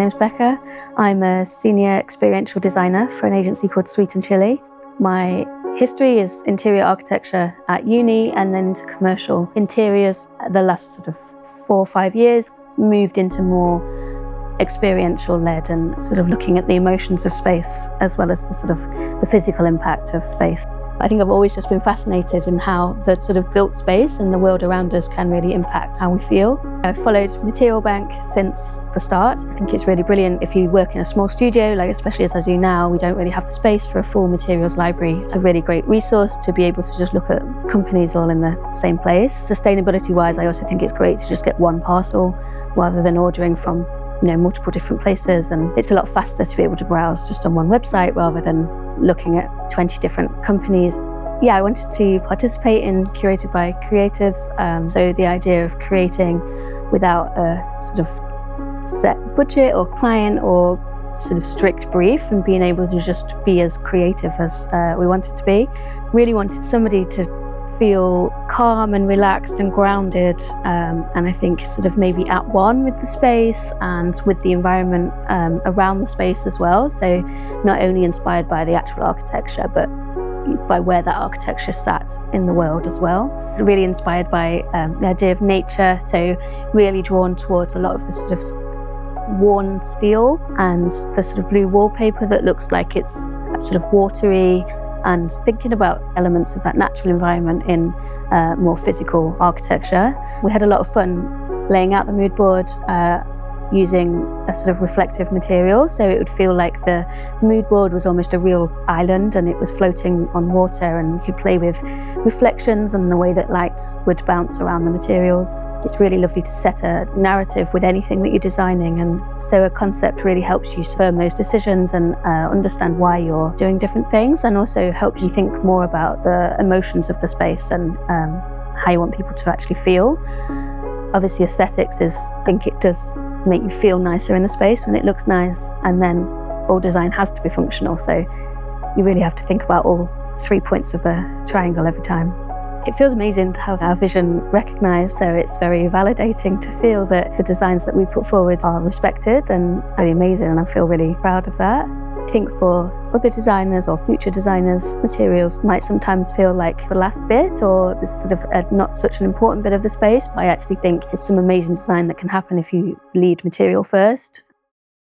name's Becca. I'm a senior experiential designer for an agency called Sweet&Chilli. My history is interior architecture at uni and then into commercial interiors. The last sort of 4 or 5 years moved into more experiential led and sort of looking at the emotions of space as well as the sort of the physical impact of space. I think I've always just been fascinated in how the sort of built space and the world around us can really impact how we feel. I've followed Material Bank since the start. I think it's really brilliant if you work in a small studio, like especially as I do now, we don't really have the space for a full materials library. It's a really great resource to be able to just look at companies all in the same place. Sustainability wise, I also think it's great to just get one parcel rather than ordering from multiple different places, and it's a lot faster to be able to browse just on one website rather than looking at 20 different companies. Yeah, I wanted to participate in Curated by Creatives, so the idea of creating without a sort of set budget or client or sort of strict brief and being able to just be as creative as we wanted to be. Really wanted somebody to feel calm and relaxed and grounded, and I think sort of maybe at one with the space and with the environment around the space as well. So not only inspired by the actual architecture, but by where that architecture sat in the world as well. Really inspired by the idea of nature, so really drawn towards a lot of the sort of worn steel and the sort of blue wallpaper that looks like it's sort of watery, and thinking about elements of that natural environment in more physical architecture. We had a lot of fun laying out the mood board using a sort of reflective material, so it would feel like the mood board was almost a real island and it was floating on water, and you could play with reflections and the way that light would bounce around the materials. It's really lovely to set a narrative with anything that you're designing, and so a concept really helps you firm those decisions and understand why you're doing different things, and also helps you think more about the emotions of the space and how you want people to actually feel. Obviously aesthetics I think it does make you feel nicer in the space when it looks nice, and then all design has to be functional, so you really have to think about all 3 points of the triangle every time. It feels amazing to have our vision recognised, so it's very validating to feel that the designs that we put forward are respected and really amazing, and I feel really proud of that. I think for other designers or future designers, materials might sometimes feel like the last bit or this sort of not such an important bit of the space, but I actually think it's some amazing design that can happen if you lead material first.